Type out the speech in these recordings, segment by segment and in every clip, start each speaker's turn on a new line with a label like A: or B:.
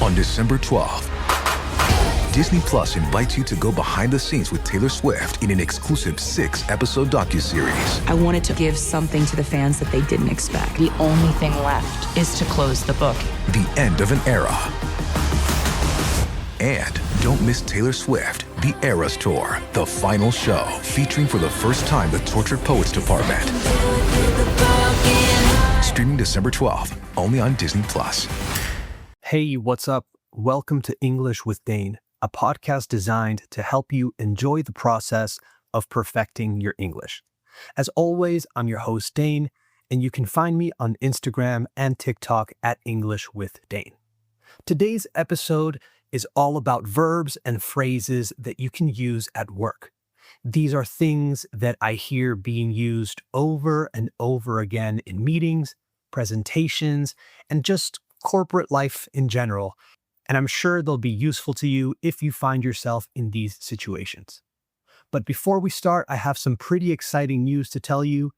A: On December 12th, Disney Plus invites you to go behind the scenes with Taylor Swift in an exclusive 6-episode docuseries.
B: I wanted to give something to the fans that they didn't expect. The only thing left is to close the book.
A: The end of an era. And don't miss Taylor Swift, The Eras Tour, the final show, featuring for the first time the Tortured Poets Department. Streaming December 12th, only on Disney Plus.
C: Hey, what's up? Welcome to English with Dane, a podcast designed to help you enjoy the process of perfecting your English. As always, I'm your host, Dane, and you can find me on Instagram and TikTok at English with Dane. Today's episode is all about verbs and phrases that you can use at work. These are things that I hear being used over and over again in meetings, presentations, and just corporate life in general. And I'm sure they'll be useful to you if you find yourself in these situations. But before we start, I have some pretty exciting news to tell you.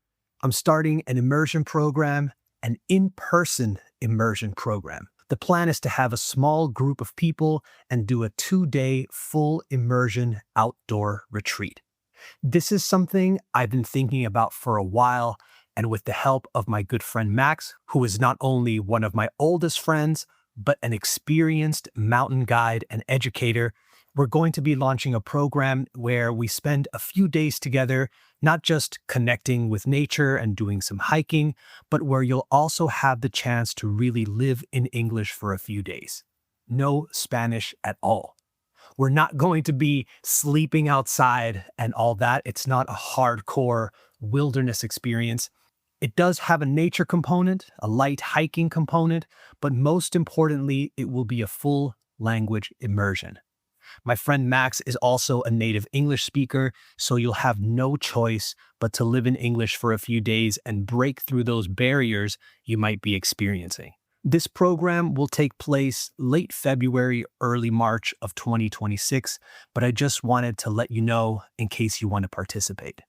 C: I'm starting an immersion program, an in-person immersion program. The plan is to have a small group of people and do a 2-day full immersion outdoor retreat. This is something I've been thinking about for a while, and with the help of my good friend Max, who is not only one of my oldest friends, but an experienced mountain guide and educator, we're going to be launching a program where we spend a few days together, not just connecting with nature and doing some hiking, but where you'll also have the chance to really live in English for a few days. No Spanish at all. We're not going to be sleeping outside and all that. It's not a hardcore wilderness experience. It does have a nature component, a light hiking component, but most importantly, it will be a full language immersion. My friend Max is also a native English speaker, so you'll have no choice but to live in English for a few days and break through those barriers you might be experiencing. This program will take place late February, early March of 2026, but I just wanted to let you know in case you want to participate.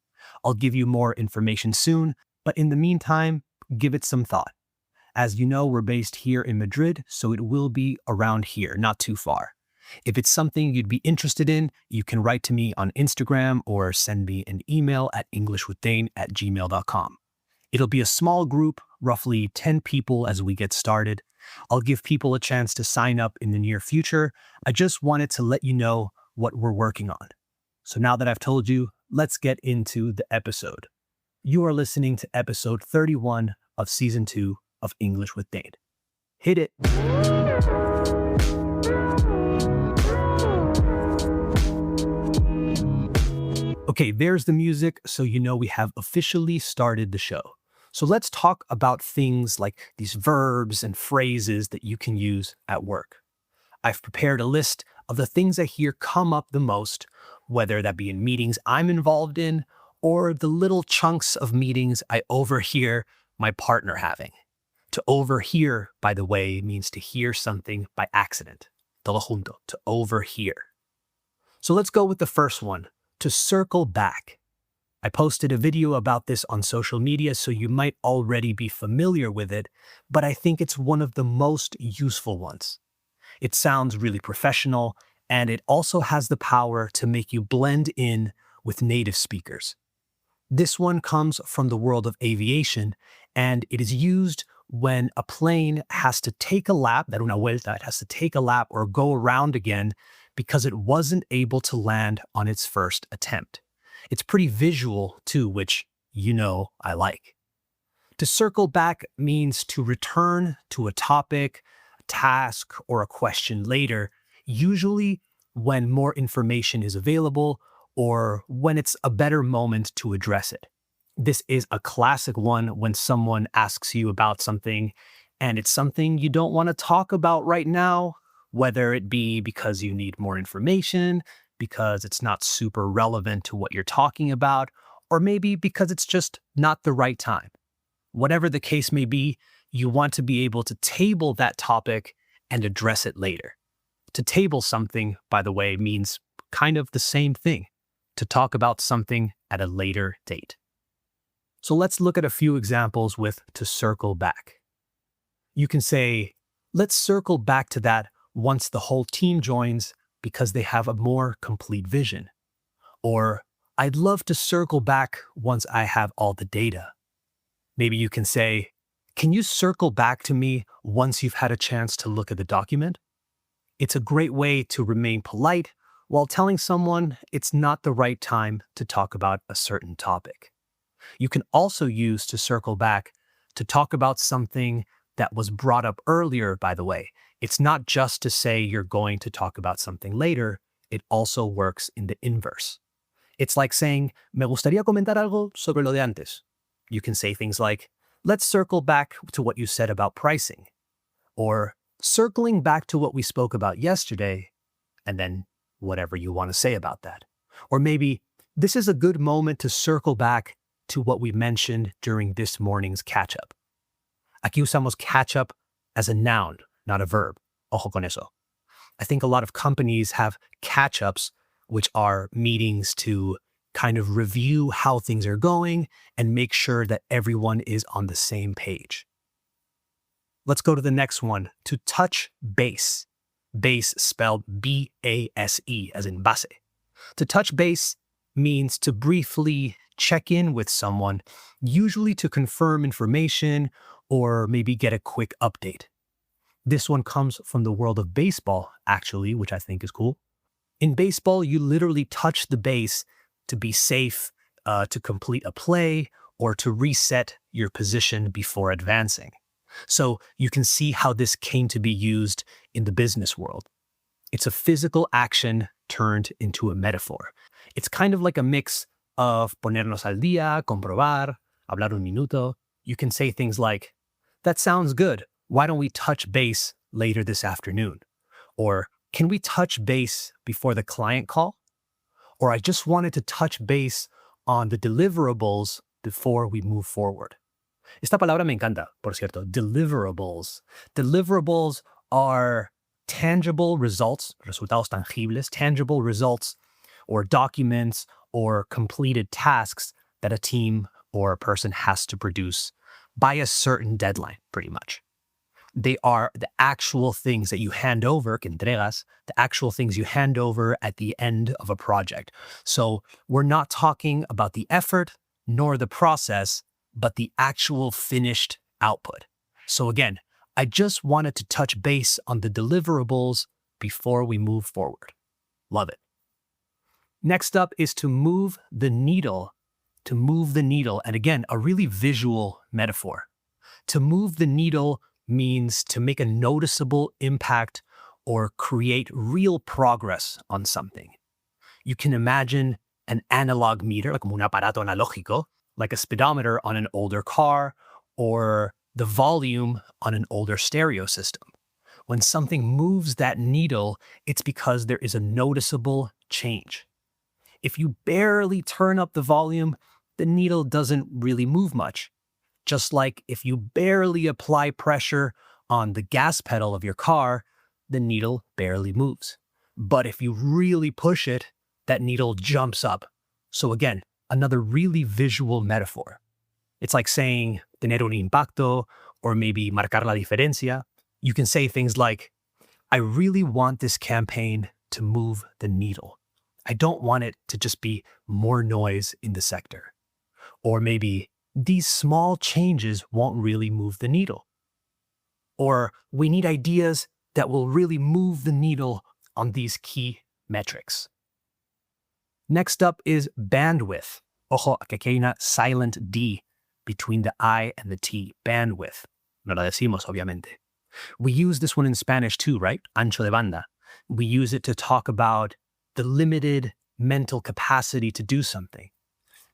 C: I'll give you more information soon, but in the meantime, give it some thought. As you know, we're based here in Madrid, so it will be around here, not too far. If it's something you'd be interested in, you can write to me on Instagram or send me an email at englishwithdane@gmail.com. It'll be a small group, roughly 10 people as we get started. I'll give people a chance to sign up in the near future. I just wanted to let you know what we're working on. So now that I've told you, let's get into the episode. You are listening to episode 31 of season 2 of English with Dane. Hit it. Okay, there's the music, so you know we have officially started the show. So let's talk about things like these verbs and phrases that you can use at work. I've prepared a list of the things I hear come up the most, whether that be in meetings I'm involved in, or the little chunks of meetings I overhear my partner having. To overhear, by the way, means to hear something by accident. Todo junto, to overhear. So let's go with the first one, to circle back. I posted a video about this on social media, so you might already be familiar with it, but I think it's one of the most useful ones. It sounds really professional, and it also has the power to make you blend in with native speakers. This one comes from the world of aviation, and it is used when a plane has to take a lap, dar una vuelta, it has to take a lap or go around again because it wasn't able to land on its first attempt. It's pretty visual too, which you know I like. To circle back means to return to a topic, a task, or a question later, usually when more information is available or when it's a better moment to address it. This is a classic one when someone asks you about something and it's something you don't want to talk about right now, whether it be because you need more information, because it's not super relevant to what you're talking about, or maybe because it's just not the right time. Whatever the case may be, you want to be able to table that topic and address it later. To table something, by the way, means kind of the same thing, to talk about something at a later date. So let's look at a few examples with to circle back. You can say, let's circle back to that once the whole team joins because they have a more complete vision. Or, I'd love to circle back once I have all the data. Maybe you can say, can you circle back to me once you've had a chance to look at the document? It's a great way to remain polite while telling someone it's not the right time to talk about a certain topic. You can also use to circle back to talk about something that was brought up earlier, by the way. It's not just to say you're going to talk about something later, it also works in the inverse. It's like saying, me gustaría comentar algo sobre lo de antes. You can say things like, let's circle back to what you said about pricing. Or, circling back to what we spoke about yesterday, and then whatever you want to say about that. Or maybe, this is a good moment to circle back to what we mentioned during this morning's catch-up. Aquí usamos catch-up as a noun, not a verb. Ojo con eso. I think a lot of companies have catch-ups, which are meetings to kind of review how things are going and make sure that everyone is on the same page. Let's go to the next one, to touch base. Base spelled B-A-S-E, as in base. To touch base means to briefly check in with someone, usually to confirm information or maybe get a quick update. This one comes from the world of baseball, actually, which I think is cool. In baseball, you literally touch the base to be safe, to complete a play, or to reset your position before advancing. So you can see how this came to be used in the business world. It's a physical action turned into a metaphor. It's kind of like a mix of ponernos al día, comprobar, hablar un minuto. You can say things like, that sounds good. Why don't we touch base later this afternoon? Or, can we touch base before the client call? Or, I just wanted to touch base on the deliverables before we move forward. Esta palabra me encanta, por cierto, deliverables. Deliverables are tangible results, resultados tangibles, tangible results or documents or completed tasks that a team or a person has to produce by a certain deadline, pretty much. They are the actual things that you hand over, que entregas, the actual things you hand over at the end of a project. So we're not talking about the effort nor the process, but the actual finished output. So again, I just wanted to touch base on the deliverables before we move forward. Love it. Next up is to move the needle. To move the needle, and again, a really visual metaphor. To move the needle means to make a noticeable impact or create real progress on something. You can imagine an analog meter, like un aparato analógico, like a speedometer on an older car, or the volume on an older stereo system. When something moves that needle, it's because there is a noticeable change. If you barely turn up the volume, the needle doesn't really move much. Just like if you barely apply pressure on the gas pedal of your car, the needle barely moves. But if you really push it, that needle jumps up. So again, another really visual metaphor. It's like saying tener un impacto or maybe marcar la diferencia. You can say things like, I really want this campaign to move the needle. I don't want it to just be more noise in the sector. Or maybe, these small changes won't really move the needle. Or, we need ideas that will really move the needle on these key metrics. Next up is bandwidth. Ojo, que aquí hay una silent D between the I and the T. Bandwidth. No la decimos, obviamente. We use this one in Spanish too, right? Ancho de banda. We use it to talk about the limited mental capacity to do something.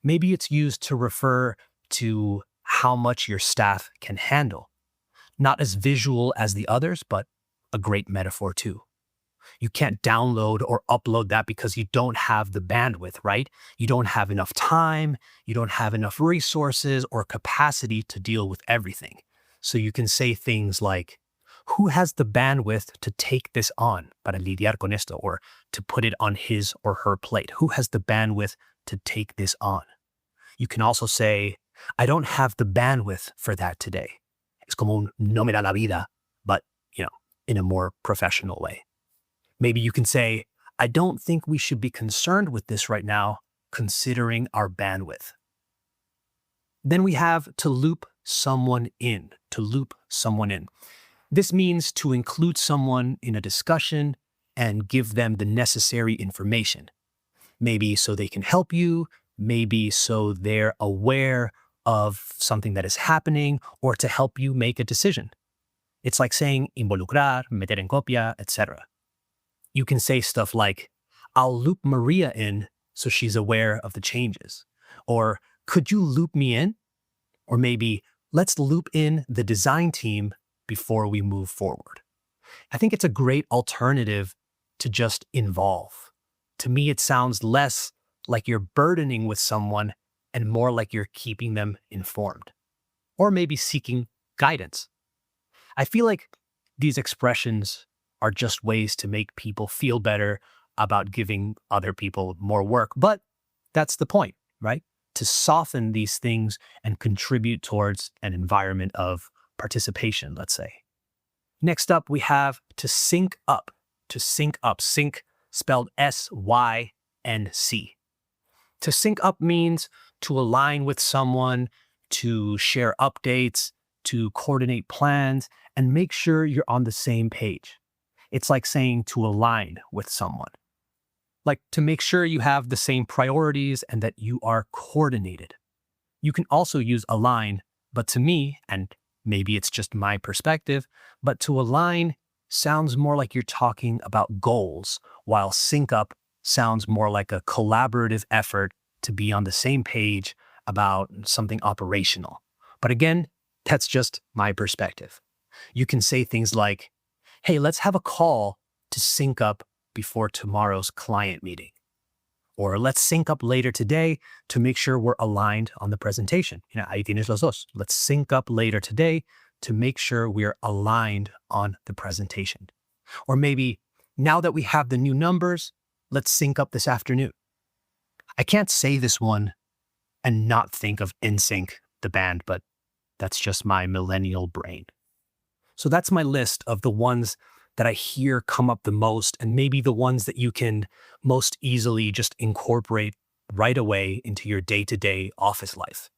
C: Maybe it's used to refer to how much your staff can handle. Not as visual as the others, but a great metaphor too. You can't download or upload that because you don't have the bandwidth, right? You don't have enough time, you don't have enough resources or capacity to deal with everything. So you can say things like, who has the bandwidth to take this on, para lidiar con esto, or to put it on his or her plate? Who has the bandwidth to take this on? You can also say, I don't have the bandwidth for that today. Es como un no me da la vida, but, in a more professional way. Maybe you can say, I don't think we should be concerned with this right now, considering our bandwidth. Then we have to loop someone in, to loop someone in. This means to include someone in a discussion and give them the necessary information. Maybe so they can help you, maybe so they're aware of something that is happening, or to help you make a decision. It's like saying involucrar, meter en copia, etc. You can say stuff like, I'll loop Maria in so she's aware of the changes. Or, could you loop me in? Or maybe, let's loop in the design team before we move forward. I think it's a great alternative to just involve. To me, it sounds less like you're burdening with someone and more like you're keeping them informed. Or maybe seeking guidance. I feel like these expressions are just ways to make people feel better about giving other people more work. But that's the point, right? To soften these things and contribute towards an environment of participation, let's say. Next up, we have to sync up. To sync up. Sync spelled S-Y-N-C. To sync up means to align with someone, to share updates, to coordinate plans, and make sure you're on the same page. It's like saying to align with someone. Like to make sure you have the same priorities and that you are coordinated. You can also use align, but to me, and maybe it's just my perspective, but to align sounds more like you're talking about goals, while sync up sounds more like a collaborative effort to be on the same page about something operational. But again, that's just my perspective. You can say things like, hey, let's have a call to sync up before tomorrow's client meeting. Or let's sync up later today to make sure we're aligned on the presentation. Ahí tienes los dos. Let's sync up later today to make sure we're aligned on the presentation. Or maybe, now that we have the new numbers, let's sync up this afternoon. I can't say this one and not think of NSYNC, the band, but that's just my millennial brain. So that's my list of the ones that I hear come up the most, and maybe the ones that you can most easily just incorporate right away into your day-to-day office life.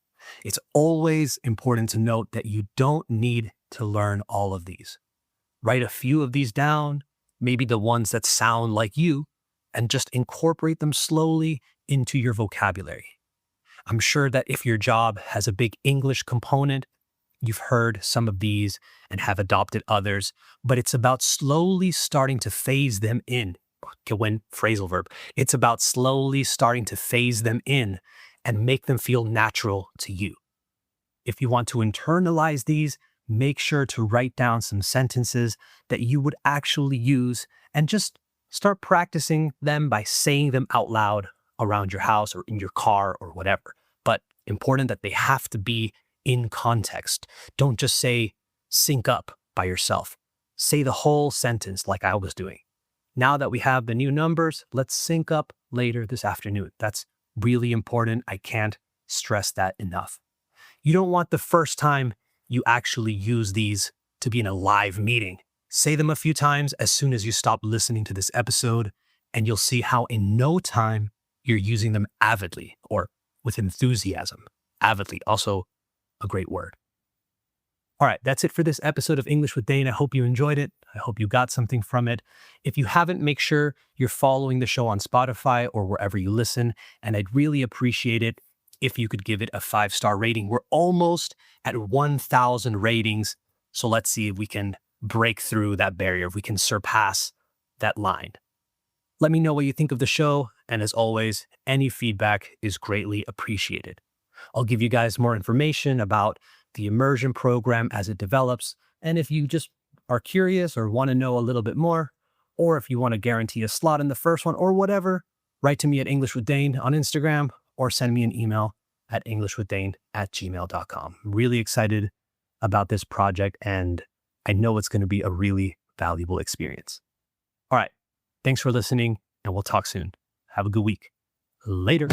C: It's always important to note that you don't need to learn all of these. Write a few of these down, maybe the ones that sound like you, and just incorporate them slowly into your vocabulary. I'm sure that if your job has a big English component, you've heard some of these and have adopted others, but it's about slowly starting to phase them in. Que buen phrasal verb. It's about slowly starting to phase them in and make them feel natural to you. If you want to internalize these, make sure to write down some sentences that you would actually use and just start practicing them by saying them out loud around your house or in your car or whatever. But important that they have to be in context. Don't just say sync up by yourself. Say the whole sentence like I was doing. Now that we have the new numbers, let's sync up later this afternoon. That's really important. I can't stress that enough. You don't want the first time you actually use these to be in a live meeting. Say them a few times as soon as you stop listening to this episode, and you'll see how in no time you're using them avidly or with enthusiasm. Avidly, also a great word. All right, that's it for this episode of English with Dane. I hope you enjoyed it. I hope you got something from it. If you haven't, make sure you're following the show on Spotify or wherever you listen, and I'd really appreciate it if you could give it a 5-star rating. We're almost at 1,000 ratings, so let's see if we can break through that barrier, if we can surpass that line. Let me know what you think of the show, and as always, any feedback is greatly appreciated. I'll give you guys more information about the immersion program as it develops, and if you just are curious or want to know a little bit more, or if you want to guarantee a slot in the first one or whatever, write to me at English with Dane on Instagram or send me an email at englishwithdane@gmail.com. I'm really excited about this project, and I know it's going to be a really valuable experience. All right. Thanks for listening, and we'll talk soon. Have a good week. Later.